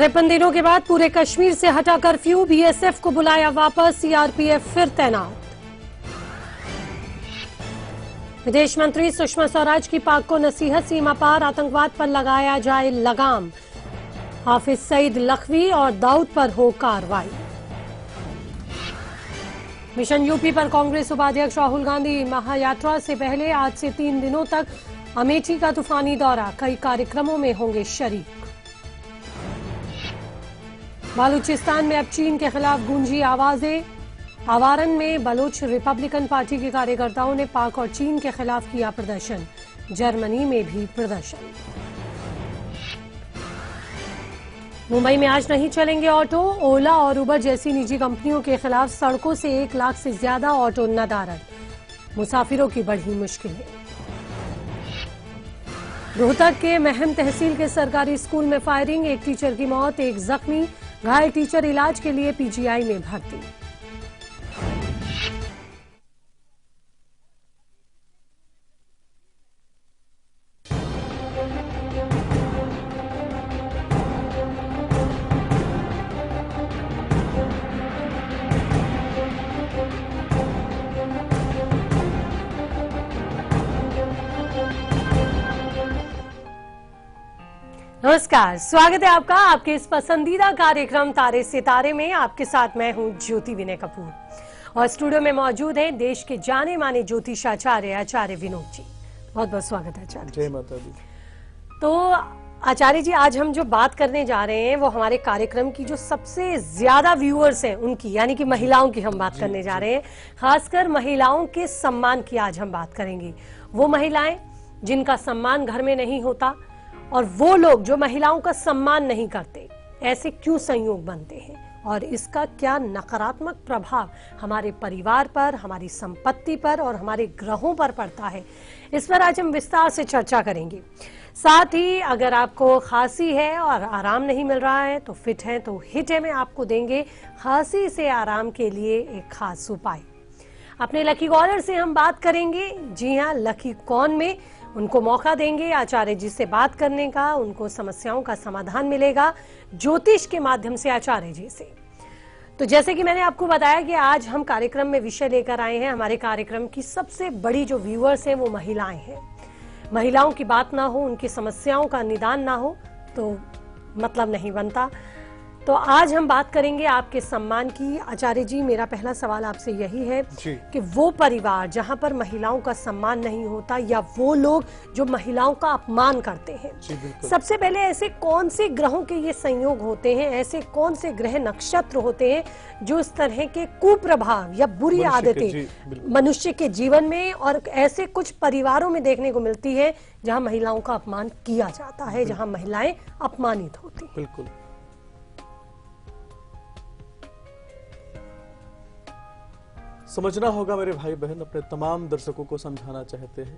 53 दिनों के बाद पूरे कश्मीर से हटा कर्फ्यू, बीएसएफ को बुलाया वापस, सीआरपीएफ फिर तैनात। विदेश मंत्री सुषमा स्वराज की पाक को नसीहत, सीमा पार आतंकवाद पर लगाया जाए लगाम, हाफिज सईद लखवी और दाऊद पर हो कार्रवाई। मिशन यूपी पर कांग्रेस उपाध्यक्ष राहुल गांधी महायात्रा से पहले आज से 3 दिनों तक अमेठी का तूफानी दौरा, कई कार्यक्रमों में होंगे शरीक। बालूचिस्तान में अब चीन के खिलाफ गूंजी आवाजें, आवारन में बलोच रिपब्लिकन पार्टी के कार्यकर्ताओं ने पाक और चीन के खिलाफ किया प्रदर्शन, जर्मनी में भी प्रदर्शन। मुंबई में आज नहीं चलेंगे ऑटो, ओला और उबर जैसी निजी कंपनियों के खिलाफ सड़कों से 1 लाख से ज्यादा ऑटो नदारद, मुसाफिरों की बढ़ी मुश्किलें। रोहतक के महम तहसील के सरकारी स्कूल में फायरिंग, एक टीचर की मौत, एक जख्मी, घायल टीचर इलाज के लिए पीजीआई में भर्ती। नमस्कार, स्वागत है आपका आपके इस पसंदीदा कार्यक्रम तारे सितारे में। आपके साथ मैं हूं ज्योति विनय कपूर और स्टूडियो में मौजूद हैं देश के जाने माने ज्योतिषाचार्य आचार्य विनोद जी। बहुत बहुत स्वागत है आचार्य। जय माता दी। तो आचार्य जी, आज हम जो बात करने जा रहे हैं वो हमारे कार्यक्रम की जो सबसे ज्यादा व्यूअर्स हैं उनकी, यानी कि महिलाओं की हम बात करने जा रहे हैं। खासकर महिलाओं के सम्मान की आज हम बात करेंगे। वो महिलाएं जिनका सम्मान घर में नहीं होता और वो लोग जो महिलाओं का सम्मान नहीं करते, ऐसे क्यों संयोग बनते हैं और इसका क्या नकारात्मक प्रभाव हमारे परिवार पर, हमारी संपत्ति पर और हमारे ग्रहों पर पड़ता है, इस पर आज हम विस्तार से चर्चा करेंगे। साथ ही अगर आपको खांसी है और आराम नहीं मिल रहा है तो फिट है तो हिट है में आपको देंगे खांसी से आराम के लिए एक खास उपाय। अपने लकी कॉलर से हम बात करेंगे। जी हाँ, लकी कौन में उनको मौका देंगे आचार्य जी से बात करने का, उनको समस्याओं का समाधान मिलेगा ज्योतिष के माध्यम से आचार्य जी से। तो जैसे कि मैंने आपको बताया कि आज हम कार्यक्रम में विषय लेकर आए हैं, हमारे कार्यक्रम की सबसे बड़ी जो व्यूअर्स हैं वो महिलाएं हैं। महिलाओं की बात ना हो, उनकी समस्याओं का निदान ना हो तो मतलब नहीं बनता। तो आज हम बात करेंगे आपके सम्मान की। आचार्य जी, मेरा पहला सवाल आपसे यही है कि वो परिवार जहां पर महिलाओं का सम्मान नहीं होता या वो लोग जो महिलाओं का अपमान करते हैं, सबसे पहले ऐसे कौन से ग्रहों के ये संयोग होते हैं, ऐसे कौन से ग्रह नक्षत्र होते हैं जो इस तरह के कुप्रभाव या बुरी आदतें मनुष्य के जीवन में और ऐसे कुछ परिवारों में देखने को मिलती है जहां महिलाओं का अपमान किया जाता है, जहां महिलाएं अपमानित होती हैं। बिल्कुल। समझना होगा मेरे भाई बहन, अपने तमाम दर्शकों को समझाना चाहते हैं।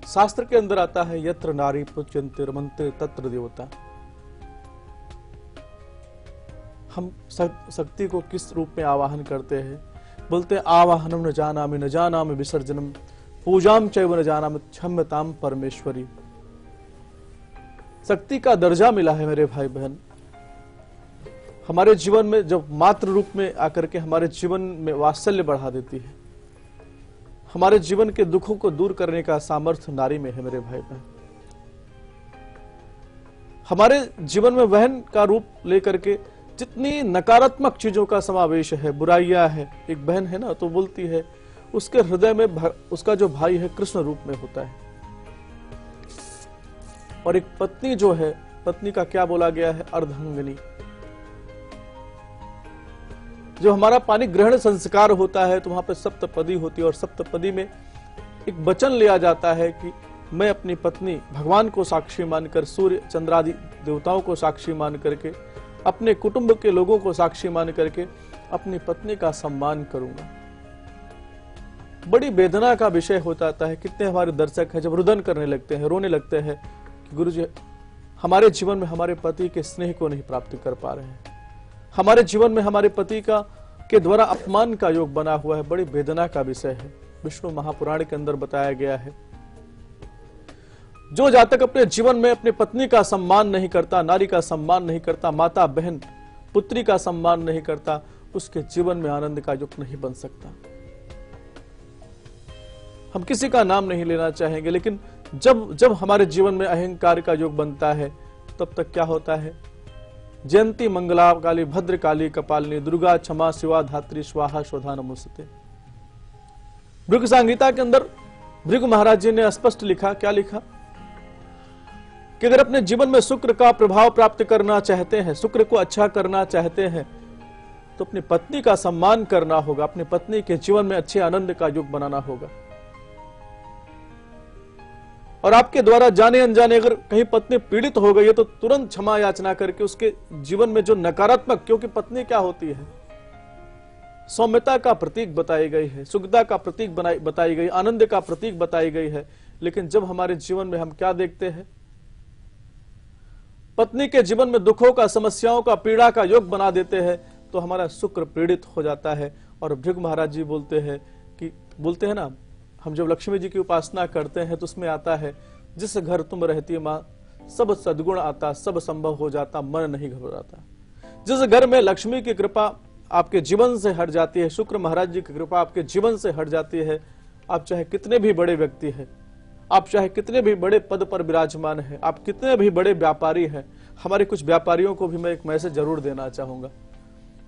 शास्त्र के अंदर आता है यत्र नारी पूज्यन्ते रमन्ते तत्र देवता। हम शक्ति को किस रूप में आवाहन करते हैं? बोलते हैं आवाहनम न जानामि विसर्जनम, पूजाम चैव न जानामि क्षम्यताम परमेश्वरी। शक्ति का दर्जा मिला है मेरे भाई बहन हमारे जीवन में, जब मात्र रूप में आकर के हमारे जीवन में वात्सल्य बढ़ा देती है। हमारे जीवन के दुखों को दूर करने का सामर्थ्य नारी में है मेरे भाई बहन। हमारे जीवन में बहन का रूप लेकर के जितनी नकारात्मक चीजों का समावेश है, बुराइयां है, एक बहन है ना तो बोलती है उसके हृदय में उसका जो भाई है कृष्ण रूप में होता है। और एक पत्नी जो है, पत्नी का क्या बोला गया है? अर्धांगिनी। जो हमारा पानी ग्रहण संस्कार होता है तो वहां पे सप्तपदी होती है और सप्तपदी में एक वचन लिया जाता है कि मैं अपनी पत्नी भगवान को साक्षी मानकर, सूर्य चंद्रादि देवताओं को साक्षी मान करके, अपने कुटुंब के लोगों को साक्षी मान करके अपनी पत्नी का सम्मान करूंगा। बड़ी वेदना का विषय होता है। कितने हमारे दर्शक हैं जब रुदन करने लगते हैं, रोने लगते हैं कि गुरुजी हमारे जीवन में हमारे पति के स्नेह को नहीं प्राप्त कर पा रहे हैं, हमारे जीवन में हमारे पति का के द्वारा अपमान का योग बना हुआ है। बड़ी वेदना का विषय है। विष्णु महापुराण के अंदर बताया गया है जो जातक अपने जीवन में अपनी पत्नी का सम्मान नहीं करता, नारी का सम्मान नहीं करता, माता बहन पुत्री का सम्मान नहीं करता, उसके जीवन में आनंद का युग नहीं बन सकता। हम किसी का नाम नहीं लेना चाहेंगे, लेकिन जब हमारे जीवन में अहंकार का योग बनता है, तब तक क्या होता है? जयंती मंगला काली भद्र काली कपालिनी दुर्गा क्षमा शिवा धात्री स्वाहा शोधा नमोस्तुते। भृगु संहिता के अंदर भृगु महाराज जी ने स्पष्ट लिखा, क्या लिखा कि अगर अपने जीवन में शुक्र का प्रभाव प्राप्त करना चाहते हैं, शुक्र को अच्छा करना चाहते हैं, तो अपनी पत्नी का सम्मान करना होगा, अपनी पत्नी के जीवन में अच्छे आनंद का युग बनाना होगा। और आपके द्वारा जाने अनजाने अगर कहीं पत्नी पीड़ित हो गई है तो तुरंत क्षमा याचना करके उसके जीवन में जो नकारात्मक, क्योंकि पत्नी क्या होती है? सौम्यता का प्रतीक बताई गई है, सुखदा का प्रतीक बताई गई, आनंद का प्रतीक बताई गई है। लेकिन जब हमारे जीवन में हम क्या देखते हैं? पत्नी के जीवन में दुखों का, समस्याओं का, पीड़ा का योग बना देते हैं, तो हमारा शुक्र पीड़ित हो जाता है। और भृगु महाराज जी बोलते हैं ना, हम जब लक्ष्मी जी की उपासना करते हैं तो उसमें आता है, जिस घर तुम रहती माँ सब सद्गुण आता, सब संभव हो जाता, मन नहीं घबराता। जिस घर में लक्ष्मी की कृपा आपके जीवन से हट जाती है, शुक्र महाराज जी की कृपा आपके जीवन से हट जाती है, आप चाहे कितने भी बड़े व्यक्ति हैं, आप चाहे कितने भी बड़े पद पर विराजमान हैं, आप कितने भी बड़े व्यापारी हैं। हमारे कुछ व्यापारियों को भी मैं एक मैसेज जरूर देना चाहूंगा।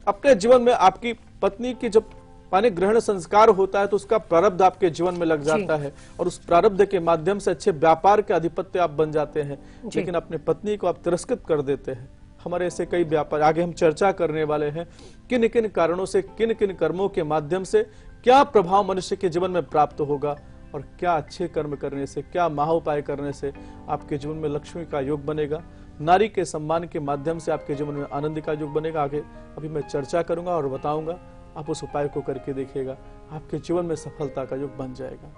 अपने जीवन में आपकी पत्नी की जब पानी ग्रहण संस्कार होता है तो उसका प्रारब्ध आपके जीवन में लग जाता है, और उस प्रारब्ध के माध्यम से अच्छे व्यापार के अधिपत्य आप बन जाते हैं। लेकिन अपने पत्नी को आप तिरस्कृत कर देते हैं। हमारे ऐसे कई व्यापार, आगे हम चर्चा करने वाले हैं, किन किन कारणों से, किन किन कर्मों के माध्यम से क्या प्रभाव मनुष्य के जीवन में प्राप्त होगा, और क्या अच्छे कर्म करने से, क्या महाउपाय करने से आपके जीवन में लक्ष्मी का योग बनेगा, नारी के सम्मान के माध्यम से आपके जीवन में आनंद का योग बनेगा। आगे अभी मैं चर्चा करूंगा और बताऊंगा, आप उस उपाय को करके देखिएगा, आपके जीवन में सफलता का योग बन जाएगा।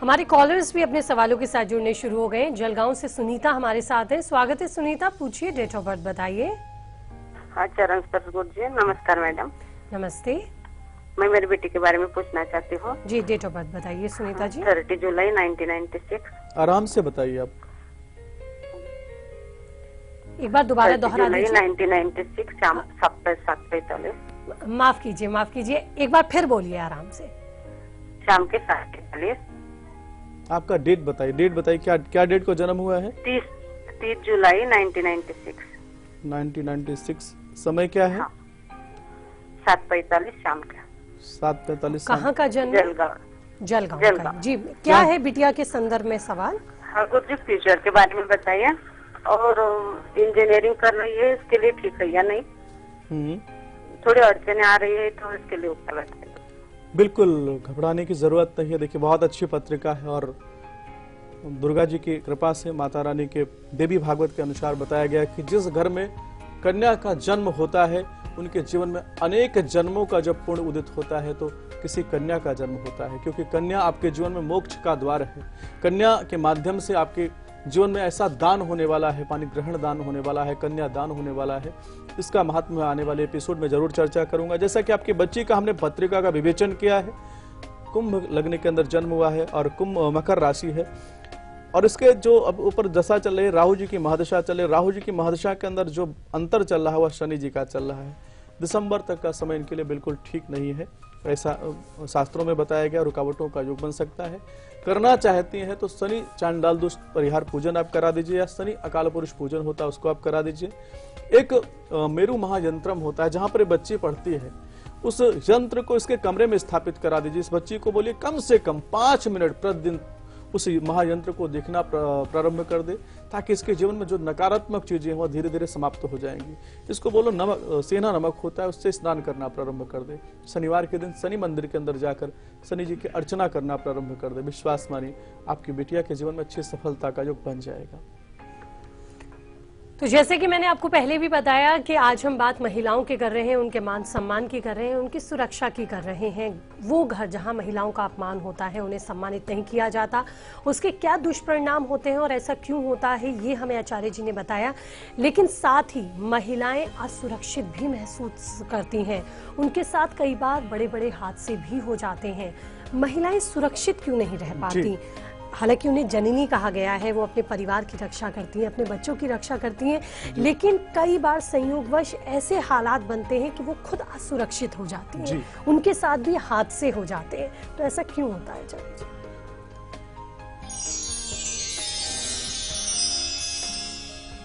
हमारे कॉलर्स भी अपने सवालों के साथ जुड़ने शुरू हो गए। जलगांव से सुनीता हमारे साथ हैं। स्वागत है सुनीता, पूछिए, डेट ऑफ बर्थ बताइए। हाँ, चरण स्पर्श गुरु जी, नमस्कार मैडम। नमस्ते। मैं मेरी बेटी के बारे में पूछना चाहती हूँ। जी, डेट ऑफ बर्थ बताइए सुनीता जी। 30 जुलाई 1996। आराम से बताइए आप। एक बार दोबारा दोहरा दीजिए। 1996 शाम 7:45। माफ कीजिए, एक बार फिर बोलिए आराम से। शाम के 7:45। आपका डेट बताइए, क्या डेट को जन्म हुआ है? 30 जुलाई 1996। 1996। समय क्या है? 7:45 शाम का। 7:45। कहाँ का जन्म? जलगांव का। जी, क्या है बिटिया के संदर्भ में सवाल? हाँ गुरु जी, फ्यूचर के बारे में बताइए, और इंजीनियरिंग कर रही है, इसके लिए ठीक है या नहीं? थोड़ी अड़चने आ रही है, तो इसके लिए उपाय बताइए। बिल्कुल घबराने की जरूरत नहीं है। देखिए, बहुत अच्छी पत्रिका है, और दुर्गा जी की कृपा से, माता रानी के देवी भागवत के अनुसार बताया गया कि जिस घर में कन्या का जन्म होता है, उनके जीवन में अनेक जन्मों का जब पुण्य उदित होता है तो किसी कन्या का जन्म होता है, क्योंकि कन्या आपके जीवन में मोक्ष का द्वार है। कन्या के माध्यम से आपके जीवन में ऐसा दान होने वाला है, पानी ग्रहण दान होने वाला है, कन्या दान होने वाला है। इसका महात्म्य आने वाले एपिसोड में जरूर चर्चा करूंगा। जैसा कि आपकी बच्ची का हमने पत्रिका का विवेचन किया है, कुंभ लग्न के अंदर जन्म हुआ है और कुंभ मकर राशि है, और इसके जो अब ऊपर दशा चल रही है, राहु जी की महादशा चल रही है। राहु जी की महादशा के अंदर जो अंतर चल रहा है वह शनि जी का चल रहा है। दिसंबर तक का समय इनके लिए बिल्कुल ठीक नहीं है, ऐसा शास्त्रों में बताया गया। रुकावटों का योग बन सकता है। करना चाहती हैं तो शनि चांडाल दुष्ट परिहार पूजन आप करा दीजिए, या शनि अकाल पुरुष पूजन होता है उसको आप करा दीजिए। एक मेरु महायंत्रम होता है, जहां पर बच्ची पढ़ती है, उस यंत्र को इसके कमरे में स्थापित करा दीजिए। इस बच्ची को बोलिए कम से कम 5 मिनट प्रतिदिन उस महायंत्र को देखना प्रारंभ कर दे, ताकि इसके जीवन में जो नकारात्मक चीजें वह धीरे धीरे समाप्त हो जाएंगी। इसको बोलो नमक, सेना नमक होता है, उससे स्नान करना प्रारंभ कर दे। शनिवार के दिन शनि मंदिर के अंदर जाकर शनि जी की अर्चना करना प्रारंभ कर दे। विश्वास मानिए, आपकी बिटिया के जीवन में अच्छी सफलता का योग बन जाएगा। तो जैसे कि मैंने आपको पहले भी बताया कि आज हम बात महिलाओं की कर रहे हैं, उनके मान सम्मान की कर रहे हैं, उनकी सुरक्षा की कर रहे हैं। वो घर जहां महिलाओं का अपमान होता है, उन्हें सम्मानित नहीं किया जाता, उसके क्या दुष्परिणाम होते हैं और ऐसा क्यों होता है, ये हमें आचार्य जी ने बताया। लेकिन साथ ही महिलाएं असुरक्षित भी महसूस करती हैं, उनके साथ कई बार बड़े बड़े हादसे भी हो जाते हैं। महिलाएं सुरक्षित क्यों नहीं रह पाती? हालांकि उन्हें जननी कहा गया है, वो अपने परिवार की रक्षा करती हैं, अपने बच्चों की रक्षा करती हैं, लेकिन कई बार संयोगवश ऐसे हालात बनते हैं कि वो खुद असुरक्षित हो जाती हैं, उनके साथ भी हादसे हो जाते हैं। तो ऐसा क्यों होता है आचार्य जी?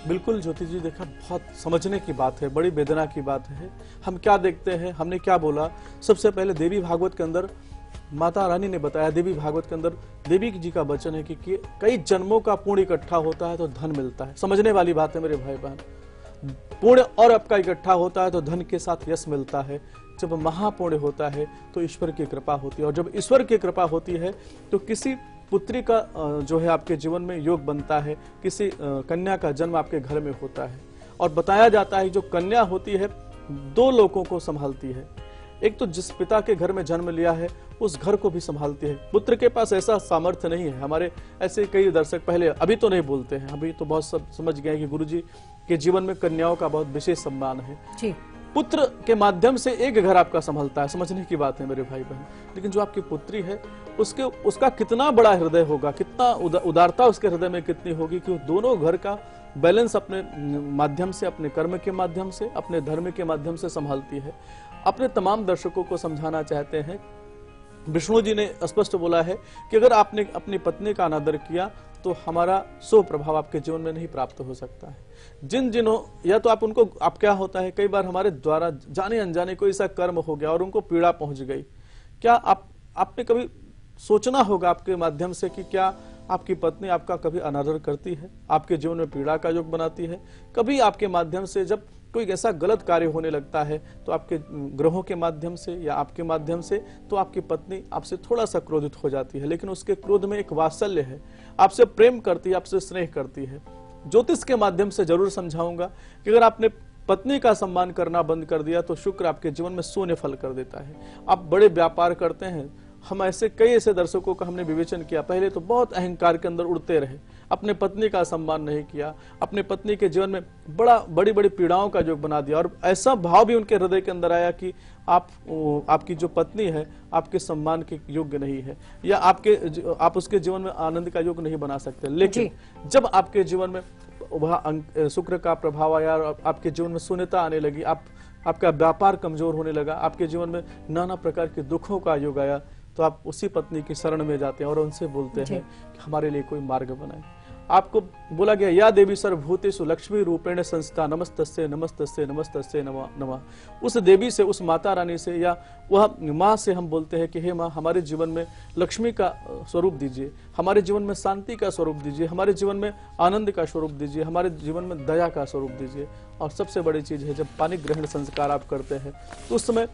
बिल्कुल ज्योति जी, देखा बहुत समझने की बात है, बड़ी वेदना की बात है। हम क्या देखते हैं, हमने क्या बोला, सबसे पहले देवी भागवत के अंदर माता रानी ने बताया, देवी भागवत के अंदर देवी जी का वचन है कि कई जन्मों का पुण्य इकट्ठा होता है तो धन मिलता है। समझने वाली बात है मेरे भाई बहन, पुण्य और आपका इकट्ठा होता है तो धन के साथ यश मिलता है। जब महापुण्य होता है तो ईश्वर की कृपा होती है, और जब ईश्वर की कृपा होती है तो किसी पुत्री का जो है आपके जीवन में योग बनता है, किसी कन्या का जन्म आपके घर में होता है। और बताया जाता है जो कन्या होती है 2 लोगों को संभालती है, एक तो जिस पिता के घर में जन्म लिया है उस घर को भी संभालती है। पुत्र के पास ऐसा सामर्थ्य नहीं है। हमारे ऐसे कई दर्शक पहले, अभी तो नहीं बोलते हैं, अभी तो बहुत सब समझ गए कि गुरुजी के जीवन में कन्याओं का बहुत विशेष सम्मान है जी। पुत्र के माध्यम से एक घर आपका संभलता है, समझने की बात है मेरे भाई बहन। लेकिन जो आपकी पुत्री है उसका कितना बड़ा हृदय होगा, कितना उदारता उसके हृदय में कितनी होगी कि वो दोनों घर का बैलेंस अपने माध्यम से, अपने कर्म के माध्यम से, अपने धर्म के माध्यम से संभालती है। अपने तमाम दर्शकों को समझाना चाहते हैं, विष्णु जी ने स्पष्ट बोला है कि अगर आपने अपनी पत्नी का अनादर किया तो हमारा सो प्रभाव आपके जीवन में नहीं प्राप्त हो सकता है। जिन्हों या तो आप उनको, आप क्या होता है कई बार हमारे द्वारा जाने अनजाने कोई ऐसा कर्म हो गया और उनको पीड़ा पहुंच गई, क्या आपने कभी सोचना होगा आपके माध्यम से कि क्या आपकी पत्नी आपका कभी अनादर करती है, आपके जीवन में पीड़ा का योग बनाती है? कभी आपके माध्यम से जब कोई ऐसा गलत कार्य होने लगता है तो आपके ग्रहों के माध्यम से या आपके माध्यम से, तो आपकी पत्नी आपसे थोड़ा सा क्रोधित हो जाती है, लेकिन उसके क्रोध में एक वात्सल्य है, आपसे प्रेम करती है, आपसे स्नेह करती है। ज्योतिष के माध्यम से जरूर समझाऊंगा कि अगर आपने पत्नी का सम्मान करना बंद कर दिया तो शुक्र आपके जीवन में शून्य फल कर देता है। आप बड़े व्यापार करते हैं, हम कई ऐसे दर्शकों का हमने विवेचन किया, पहले तो बहुत अहंकार के अंदर उड़ते रहे, अपने पत्नी का सम्मान नहीं किया, अपने पत्नी के जीवन में बड़ी बड़ी पीड़ाओं का योग बना दिया, और ऐसा भाव भी उनके हृदय के अंदर आया कि आपकी जो पत्नी है आपके सम्मान के योग्य नहीं है, या आप उसके जीवन में आनंद का योग नहीं बना सकते। लेकिन जब आपके जीवन में वह शुक्र का प्रभाव आया और आपके जीवन में शून्यता आने लगी, आपका व्यापार कमजोर होने लगा, आपके जीवन में नाना प्रकार के दुखों का योग आया, तो आप उसी पत्नी की शरण में जाते हैं और उनसे बोलते हैं कि हमारे लिए कोई मार्ग बनाए। आपको बोला गया, या देवी सर्वभूतेषु लक्ष्मी रूपेण संस्था नमस्तस्ये नमस्तस्ये नमस्तस्ये नमः। उस देवी से, उस माता रानी से या वह माँ से हम बोलते हैं कि हे माँ, हमारे जीवन में लक्ष्मी का स्वरूप दीजिए, हमारे जीवन में शांति का स्वरूप दीजिए, हमारे जीवन में आनंद का स्वरूप दीजिए, हमारे जीवन में दया का स्वरूप दीजिए। और सबसे बड़ी चीज है, जब पानी ग्रहण संस्कार आप करते हैं तो उस समय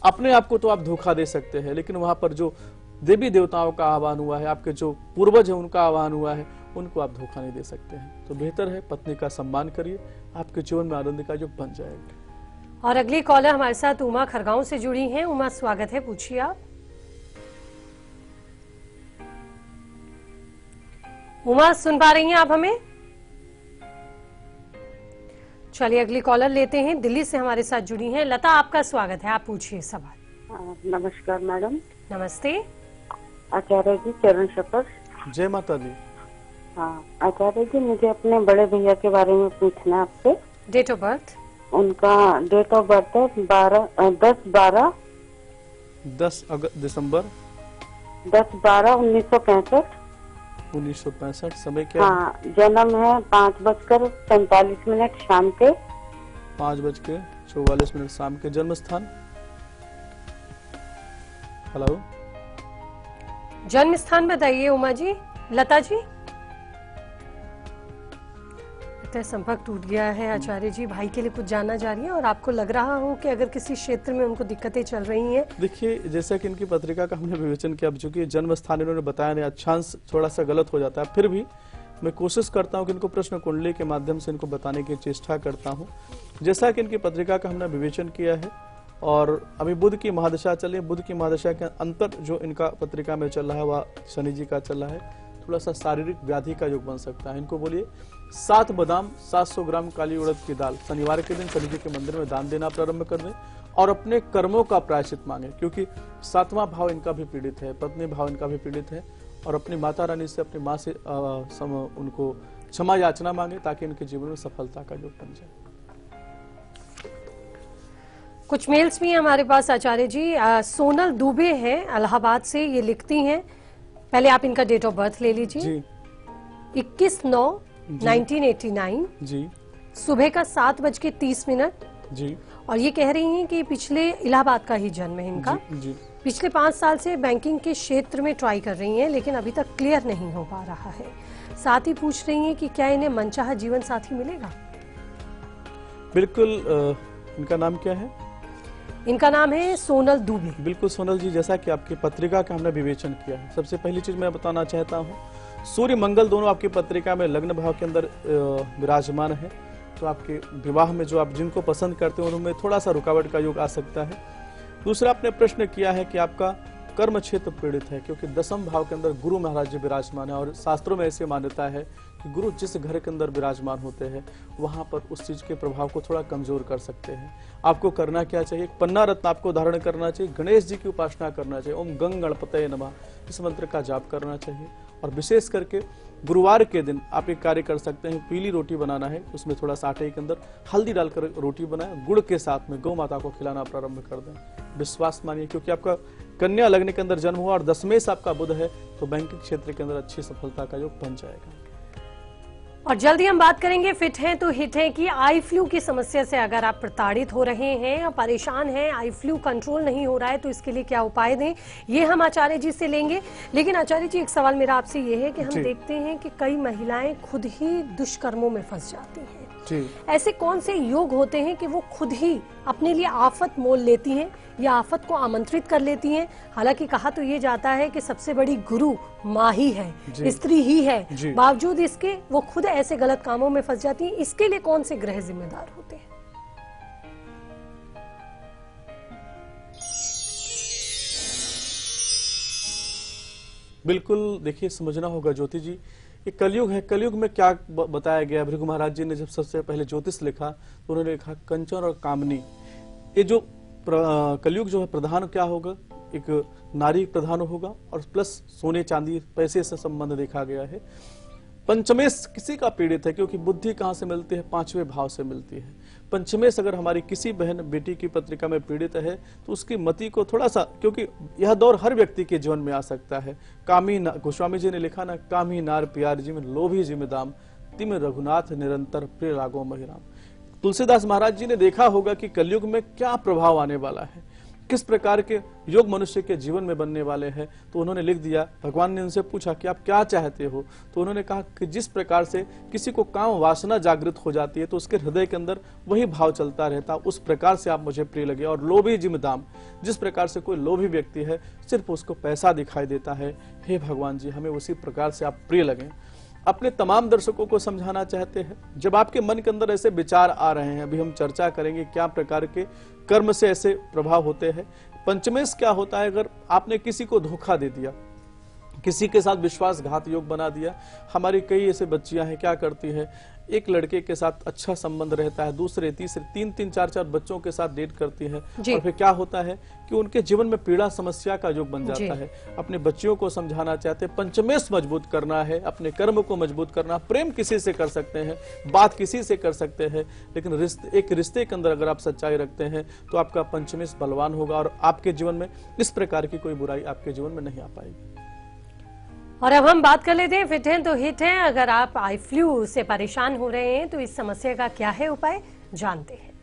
अपने आप को तो आप धोखा दे सकते हैं, लेकिन वहां पर जो देवी देवताओं का आह्वान हुआ है, आपके जो पूर्वज है उनका आह्वान हुआ है, उनको आप धोखा नहीं दे सकते हैं। तो बेहतर है पत्नी का सम्मान करिए, आपके जीवन में आनंद का योग बन जाएगा। और अगली कॉलर हमारे साथ उमा खरगांव से जुड़ी हैं। उमा, स्वागत है, पूछिए आप। उमा, सुन पा रही हैं आप हमें? चलिए अगली कॉलर लेते हैं, दिल्ली से हमारे साथ जुड़ी हैं लता, आपका स्वागत है, आप पूछिए सवाल। नमस्कार मैडम। नमस्ते आचार्य जी, चरण शपथ। जय माता दी। हाँ आचार्य जी, मुझे अपने बड़े भैया के बारे में पूछना है आपसे। Date of birth? उनका डेट ऑफ बर्थ है 10 दिसंबर 10/12/1965। 1965। समय क्या? हाँ, जन्म है 5:45 शाम के। 5:44 शाम के। जन्म स्थान? हेलो, जन्म स्थान बताइए उमा जी। लता जी, संपर्क टूट गया है आचार्य जी। भाई के लिए कुछ जानना चाह रही है और आपको लग रहा हो कि अगर किसी क्षेत्र में उनको दिक्कतें चल रही हैं। देखिए, जैसा कि इनकी पत्रिका का हमने विवेचन किया, अब चूंकि जन्म स्थान इन्होंने बताया नहीं, अक्षांश थोड़ा सा गलत हो जाता है, फिर भी मैं कोशिश करता हूं कि इनको प्रश्न कुंडली के माध्यम से इनको बताने की चेष्टा करता हूं। जैसा कि इनकी पत्रिका का हमने विवेचन किया है, और अभी बुध की महादशा चल रही है, बुध की महादशा के अंतर जो इनका पत्रिका में चल रहा है वह शनि जी का चल रहा है। थोड़ा सा शारीरिक व्याधि का योग बन सकता है। इनको बोलिए 7 बादाम 700 ग्राम काली उड़द की दाल शनिवार के दिन शनि जी के मंदिर में दान देना प्रारंभ कर दें, और अपने कर्मों का प्रायश्चित मांगे, क्योंकि 7वां भाव इनका भी पीड़ित है, पत्नी भाव इनका भी पीड़ित है, और अपनी माता रानी से, अपनी माँ से उनको क्षमा याचना मांगे ताकि इनके जीवन में सफलता का योग बन जाए। कुछ मेल्स भी हैं हमारे पास आचार्य जी। सोनल दुबे हैं इलाहाबाद से, ये लिखती हैं, पहले आप इनका डेट ऑफ बर्थ ले लीजिए। जी 21/9/1989 जी सुबह का 7:30 जी और ये कह रही हैं कि पिछले इलाहाबाद का ही जन्म है इनका। जी पिछले 5 साल से बैंकिंग के क्षेत्र में ट्राई कर रही हैं लेकिन अभी तक क्लियर नहीं हो पा रहा है। साथ ही पूछ रही हैं कि क्या इन्हें मनचाहा जीवन साथी मिलेगा। बिल्कुल। इनका नाम क्या है? इनका नाम है सोनल दुबे। बिल्कुल सोनल जी, जैसा कि आपकी पत्रिका का हमने विवेचन किया है, सबसे पहली चीज मैं बताना चाहता हूँ, सूर्य मंगल दोनों आपकी पत्रिका में लग्न भाव के अंदर विराजमान है, तो आपके विवाह में जो आप जिनको पसंद करते हैं उनमें थोड़ा सा रुकावट का योग आ सकता है। दूसरा, आपने प्रश्न किया है कि आपका कर्म क्षेत्र पीड़ित है, क्योंकि 10वें भाव के अंदर गुरु महाराज जी विराजमान है और शास्त्रों में ऐसी मान्यता है कि गुरु जिस घर के अंदर विराजमान होते हैं वहां पर उस चीज के प्रभाव को थोड़ा कमजोर कर सकते हैं। आपको करना क्या चाहिए? पन्ना रत्न आपको धारण करना चाहिए, गणेश जी की उपासना करना चाहिए, ओम गंग गणपतये नमः इस मंत्र का जाप करना चाहिए। और विशेष करके गुरुवार के दिन आप एक कार्य कर सकते हैं, पीली रोटी बनाना है, उसमें थोड़ा सा आटे के अंदर हल्दी डालकर रोटी बनाएं, गुड़ के साथ में गौ माता को खिलाना प्रारंभ कर दें। विश्वास मानिए, क्योंकि आपका कन्या लग्न के अंदर जन्म हुआ और 10वें से आपका बुध है, तो बैंकिंग क्षेत्र के अंदर अच्छी सफलता का योग बन जाएगा। और जल्दी हम बात करेंगे फिट हैं तो हिट हैं की आई फ्लू की समस्या से अगर आप प्रताड़ित हो रहे हैं या परेशान हैं, आई फ्लू कंट्रोल नहीं हो रहा है, तो इसके लिए क्या उपाय दें, ये हम आचार्य जी से लेंगे। लेकिन आचार्य जी, एक सवाल मेरा आपसे ये है कि हम देखते हैं कि कई महिलाएं खुद ही दुष्कर्मों में फंस जाती हैं। ऐसे कौन से योग होते हैं कि वो खुद ही अपने लिए आफत मोल लेती हैं या आफत को आमंत्रित कर लेती हैं? हालांकि कहा तो ये जाता है कि सबसे बड़ी गुरु माँ ही है, स्त्री ही है, बावजूद इसके वो खुद ऐसे गलत कामों में फंस जाती हैं। इसके लिए कौन से ग्रह जिम्मेदार होते हैं? बिल्कुल, देखिए समझना होगा ज्योति जी, ये कलयुग है। कलयुग में क्या बताया गया? भृगु महाराज जी ने जब सबसे पहले ज्योतिष लिखा तो उन्होंने लिखा कंचन और कामनी। ये जो कलयुग जो है प्रधान क्या होगा? एक नारी प्रधान होगा और प्लस सोने चांदी पैसे से संबंध देखा गया है। पंचमेश किसी का पीड़ित है, क्योंकि बुद्धि कहाँ से मिलती है? 5वें भाव से मिलती है। पंचमेश अगर हमारी किसी बहन बेटी की पत्रिका में पीड़ित है तो उसकी मति को थोड़ा सा, क्योंकि यह दौर हर व्यक्ति के जीवन में आ सकता है। कामी गोस्वामी जी ने लिखा ना, कामी नार प्यार जी में लोभी जी में दाम, तिम रघुनाथ निरंतर प्रिय रागो महिराम। तुलसीदास महाराज जी ने देखा होगा कि कलयुग में क्या प्रभाव आने वाला है, किस प्रकार के योग मनुष्य के जीवन में बनने वाले हैं, तो उन्होंने लिख दिया। भगवान ने उनसे पूछा कि आप क्या चाहते हो, तो उन्होंने कहा कि जिस प्रकार से किसी को काम वासना जागृत हो जाती है तो उसके हृदय के अंदर वही भाव चलता रहता, उस प्रकार से आप मुझे प्रिय लगे। और लोभी जिम्मेदाम, जिस प्रकार से कोई लोभी व्यक्ति है सिर्फ उसको पैसा दिखाई देता है, हे भगवान जी हमें उसी प्रकार से आप प्रिय लगे। अपने तमाम दर्शकों को समझाना चाहते हैं, जब आपके मन के अंदर ऐसे विचार आ रहे हैं, अभी हम चर्चा करेंगे क्या प्रकार के कर्म से ऐसे प्रभाव होते हैं। पंचमेश क्या होता है? अगर आपने किसी को धोखा दे दिया, किसी के साथ विश्वासघात योग बना दिया। हमारी कई ऐसे बच्चियां हैं, क्या करती है, एक लड़के के साथ अच्छा संबंध रहता है, दूसरे तीसरे 3-3 4-4 बच्चों के साथ डेट करती है, और फिर क्या होता है कि उनके जीवन में पीड़ा समस्या का योग बन जाता है। अपने बच्चियों को समझाना चाहते हैं, पंचमेश मजबूत करना है, अपने कर्म को मजबूत करना। प्रेम किसी से कर सकते हैं, बात किसी से कर सकते हैं, लेकिन एक रिश्ते के अंदर अगर आप सच्चाई रखते हैं तो आपका पंचमेश बलवान होगा और आपके जीवन में इस प्रकार की कोई बुराई आपके जीवन में नहीं आ पाएगी। और अब हम बात कर लेते हैं फिट हैं तो हिट हैं। अगर आप आई फ्लू से परेशान हो रहे हैं तो इस समस्या का क्या है उपाय, जानते हैं।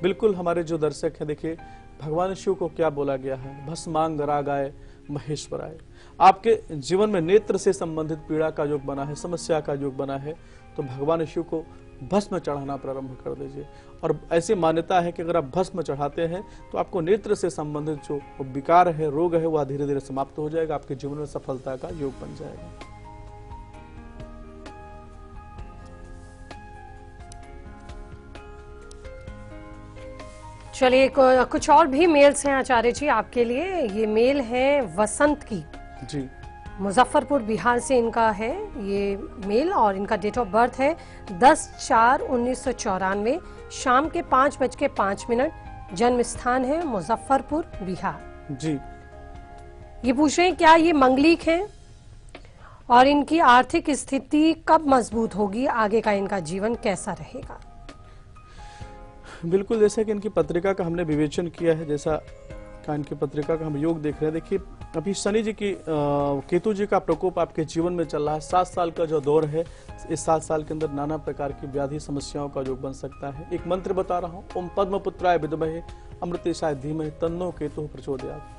बिल्कुल, हमारे जो दर्शक हैं, देखिए भगवान शिव को क्या बोला गया है, भस्मांग रागाय महेश्वराय। आपके जीवन में नेत्र से संबंधित पीड़ा का योग बना है, समस्या का योग बना है, तो भगवान शिव को भस्म चढ़ाना प्रारंभ कर दीजिए। और ऐसी मान्यता है कि अगर आप भस्म चढ़ाते हैं तो आपको नेत्र से संबंधित जो विकार है, रोग है, वह धीरे धीरे समाप्त हो जाएगा, आपके जीवन में सफलता का योग बन जाएगा। चलिए, कुछ और भी मेल्स हैं आचार्य जी आपके लिए। ये मेल है वसंत की जी, मुजफ्फरपुर बिहार से इनका है ये मेल, और इनका डेट ऑफ बर्थ है 10/4/1994, शाम के 5:05, जन्म स्थान है मुजफ्फरपुर, बिहार। जी। ये पूछ रहे हैं क्या ये मंगलिक हैं और इनकी आर्थिक स्थिति कब मजबूत होगी, आगे का इनका जीवन कैसा रहेगा? बिल्कुल, जैसा कि इनकी पत्रिका का हमने विवेचन किया है, जैसा का इनकी पत्रिका का हम योग देख रहे हैं। देखिए, अभी शनि जी की केतु जी का प्रकोप आपके जीवन में चल रहा है। 7 साल का जो दौर है, इस 7 साल के अंदर नाना प्रकार की व्याधि समस्याओं का योग बन सकता है। एक मंत्र बता रहा हूँ, ओम पद्मपुत्राय विद्महे अमृतेशाय धीमहि तन्नो केतु प्रचोदयात्।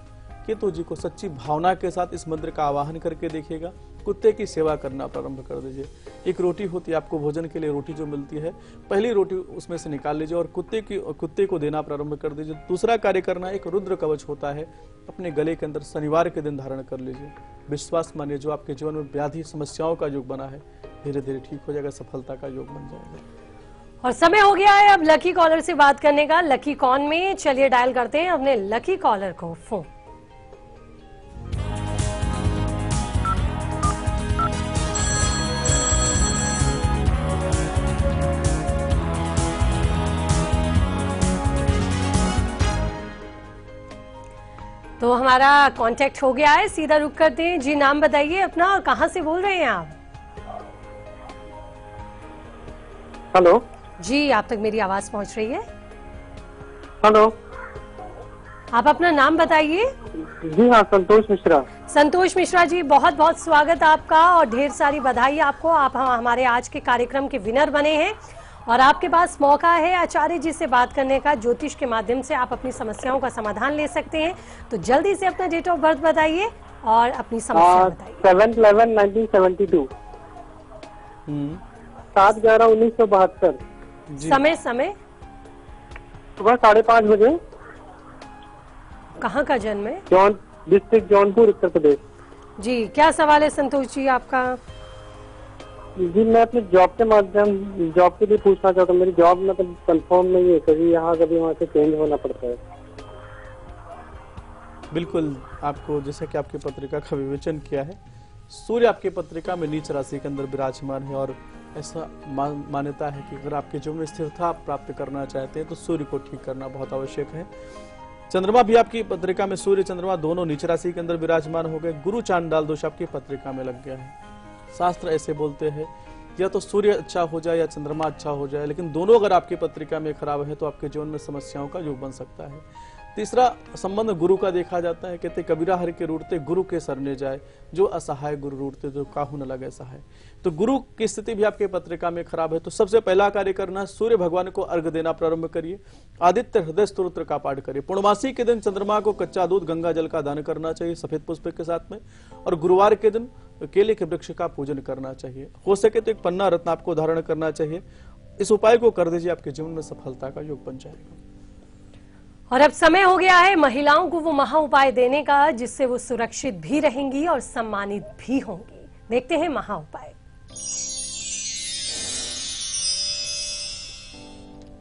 केतु जी को सच्ची भावना के साथ इस मंत्र का आवाहन करके देखिएगा। कुत्ते की सेवा करना प्रारंभ कर दीजिए। एक रोटी होती है, आपको भोजन के लिए रोटी जो मिलती है, पहली रोटी उसमें से निकाल लीजिए और कुत्ते को देना प्रारंभ कर दीजिए। दूसरा कार्य करना, एक रुद्र कवच होता है, अपने गले के अंदर शनिवार के दिन धारण कर लीजिए। विश्वास मानिए, जो आपके जीवन में व्याधि समस्याओं का योग बना है, धीरे धीरे ठीक हो जाएगा, सफलता का योग बन जाएगा। और समय हो गया है अब लकी कॉलर से बात करने का। लकी कौन में, चलिए डायल करते हैं अपने लकी कॉलर को फोन। तो हमारा कांटेक्ट हो गया है, सीधा रुक करते हैं। जी, नाम बताइए अपना और कहां से बोल रहे हैं आप? हेलो जी, आप तक मेरी आवाज पहुंच रही है? हेलो। आप अपना नाम बताइए। जी हाँ, संतोष मिश्रा। संतोष मिश्रा जी, बहुत बहुत स्वागत आपका और ढेर सारी बधाई आपको। आप हमारे आज के कार्यक्रम के विनर बने हैं और आपके पास मौका है आचार्य जी से बात करने का। ज्योतिष के माध्यम से आप अपनी समस्याओं का समाधान ले सकते हैं। तो जल्दी से अपना डेट ऑफ बर्थ बताइए और अपनी समस्या बताइए। 7/11/1972। 7/11/1972। समय सुबह 5:30 बजे। कहाँ का जन्म है? डिस्ट्रिक्ट जौनपुर, उत्तर प्रदेश। जी, क्या सवाल है संतोष जी आपका? जी, मैं अपने जॉब के लिए पूछना चाहता हूँ। मेरी जॉब मतलब कंफर्म नहीं है, कभी यहाँ कभी वहाँ से चेंज होना पड़ता है। बिल्कुल, आपको जैसा कि आपकी पत्रिका का विवेचन किया है, सूर्य आपकी पत्रिका में नीच राशि के अंदर विराजमान है और ऐसा मान्यता है कि अगर आपके जीवन में स्थिरता प्राप्त करना चाहते हैं तो सूर्य को ठीक करना बहुत आवश्यक है। चंद्रमा भी आपकी पत्रिका में, सूर्य चंद्रमा दोनों नीच राशि के अंदर विराजमान हो गए। गुरु चांडाल दोष आपकी पत्रिका में लग गया है। शास्त्र ऐसे बोलते हैं, या तो सूर्य अच्छा हो जाए या चंद्रमा अच्छा हो जाए, लेकिन दोनों अगर आपकी पत्रिका में खराब है तो आपके जीवन में समस्याओं का योग बन सकता है। तीसरा संबंध गुरु का देखा जाता है। कहते कबीरा हरि के रूठते गुरु के सरने जाए, जो असहाय गुरु रूठते जो काहू न लगे सहाय। तो गुरु की स्थिति भी आपके पत्रिका में खराब है। तो सबसे पहला कार्य करना है, सूर्य भगवान को अर्घ देना प्रारंभ करिए। आदित्य हृदय स्तोत्र का पाठ करिए। पूर्णमासी के दिन चंद्रमा को कच्चा दूध गंगा जल का दान करना चाहिए सफेद पुष्प के साथ में। और गुरुवार के दिन केले के वृक्ष का पूजन करना चाहिए। हो सके तो एक पन्ना रत्न आपको धारण करना चाहिए। इस उपाय को कर दीजिए, आपके जीवन में सफलता का योग बन जाएगा। और अब समय हो गया है महिलाओं को वो महा उपाय देने का जिससे वो सुरक्षित भी रहेंगी और सम्मानित भी होंगी। देखते हैं महा उपाय।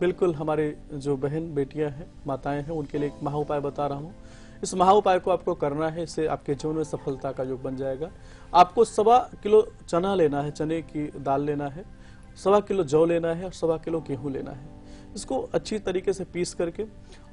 बिल्कुल, हमारे जो बहन बेटियां हैं, माताएं हैं, उनके लिए एक महा उपाय बता रहा हूं। इस महा उपाय को आपको करना है, इससे आपके जीवन में सफलता का योग बन जाएगा। आपको 1.25 किलो चना लेना है, चने की दाल लेना है, 1.25 किलो जौ लेना है और 1.25 किलो गेहूं लेना है। इसको अच्छी तरीके से पीस करके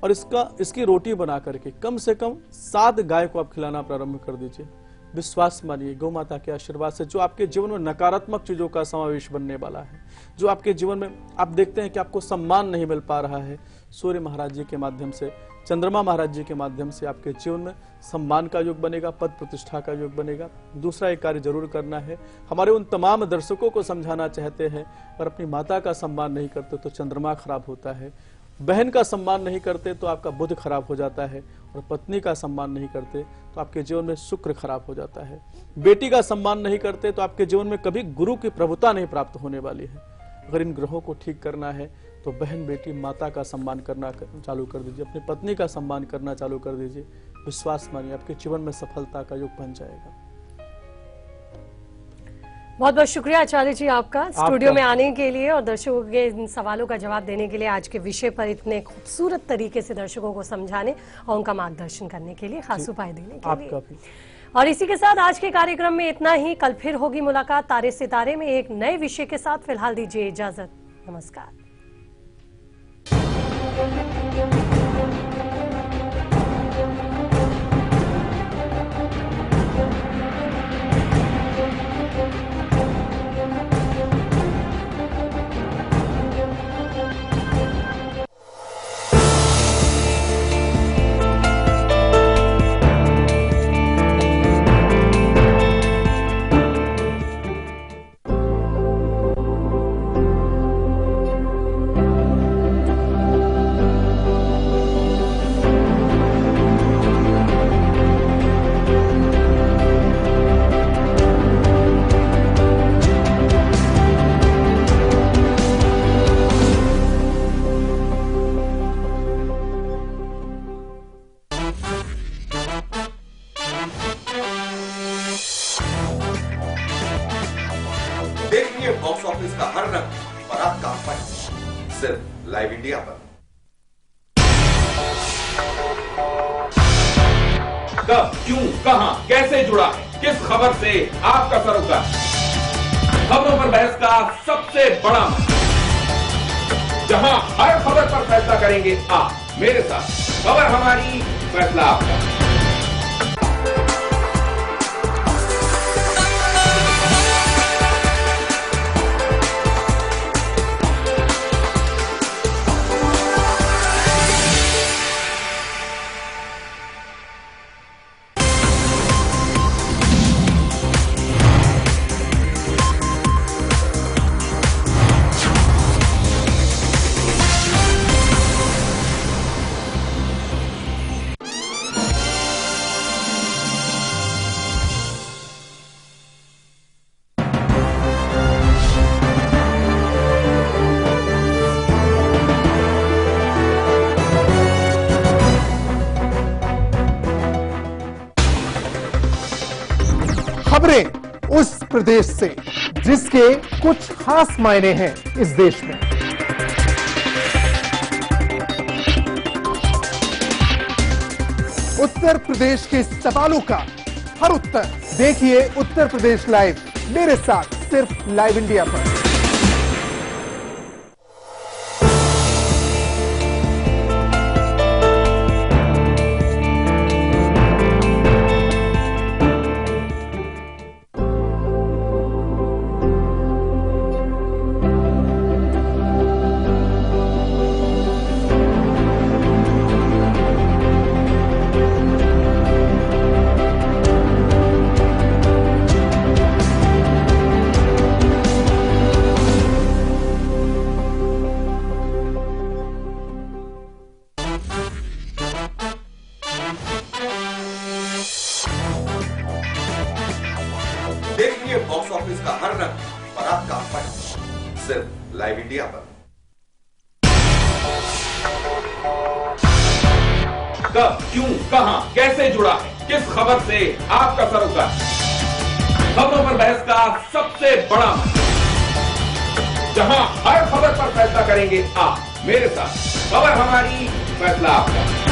और इसकी रोटी बना करके कम से कम 7 गाय को आप खिलाना प्रारंभ कर दीजिए। विश्वास मानिए, गौ माता के आशीर्वाद से जो आपके जीवन में नकारात्मक चीजों का समावेश बनने वाला है, जो आपके जीवन में आप देखते हैं कि आपको सम्मान नहीं मिल पा रहा है, सूर्य महाराज जी के माध्यम से, चंद्रमा महाराज जी के माध्यम से आपके जीवन में सम्मान का योग बनेगा, पद प्रतिष्ठा का योग बनेगा। दूसरा एक कार्य जरूर करना है, हमारे उन तमाम दर्शकों को समझाना चाहते हैं पर अपनी माता का सम्मान नहीं करते तो चंद्रमा खराब होता है, बहन का सम्मान नहीं करते तो आपका बुध खराब हो जाता है, और पत्नी का सम्मान नहीं करते तो आपके जीवन में शुक्र खराब हो जाता है, बेटी का सम्मान नहीं करते तो आपके जीवन में कभी गुरु की प्रभुता नहीं प्राप्त होने वाली है। अगर इन ग्रहों को ठीक करना है तो बहन बेटी माता का सम्मान करना चालू कर दीजिए, अपनी पत्नी का सम्मान करना चालू कर दीजिए। विश्वास मानिए, आपके जीवन में सफलता का योग बन जाएगा। बहुत बहुत शुक्रिया आचार्य जी आपका स्टूडियो में आने के लिए और दर्शकों के इन सवालों का जवाब देने के लिए, आज के विषय पर इतने खूबसूरत तरीके से दर्शकों को समझाने और उनका मार्गदर्शन करने के लिए, खास उपाय देने के लिए। और इसी के साथ आज के कार्यक्रम में इतना ही। कल फिर होगी मुलाकात तारे सितारे में एक नए विषय के साथ। फिलहाल दीजिए इजाजत, नमस्कार। का हर रंग और आपका मन, सिर्फ लाइव इंडिया पर। कब, क्यों, कहां, कैसे जुड़ा है, किस खबर से आपका सरोकार? खबरों पर बहस का सबसे बड़ा मंच, जहां हर खबर पर फैसला करेंगे आप मेरे साथ। खबर हमारी, फैसला आपका। खबरें उस प्रदेश से जिसके कुछ खास मायने हैं इस देश में। उत्तर प्रदेश के सवालों का हर उत्तर देखिए उत्तर प्रदेश लाइव मेरे साथ सिर्फ लाइव इंडिया पर। देखिए बॉक्स ऑफिस का हर रंग और आपका मन, सिर्फ लाइव इंडिया पर। कब, क्यों, कहां, कैसे जुड़ा है, किस खबर से आपका सरोकार? खबरों पर बहस का सबसे बड़ा मंच, जहां हर खबर पर फैसला करेंगे आप मेरे साथ। खबर हमारी, फैसला आपका।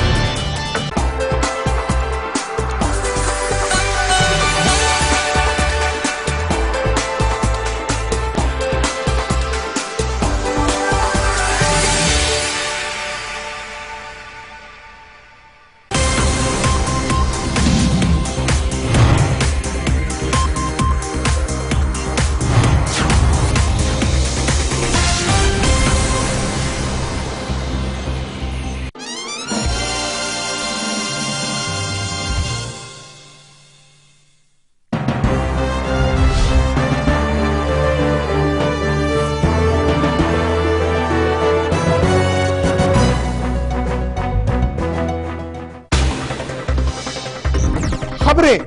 खबरें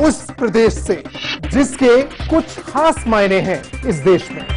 उस प्रदेश से जिसके कुछ खास मायने हैं इस देश में।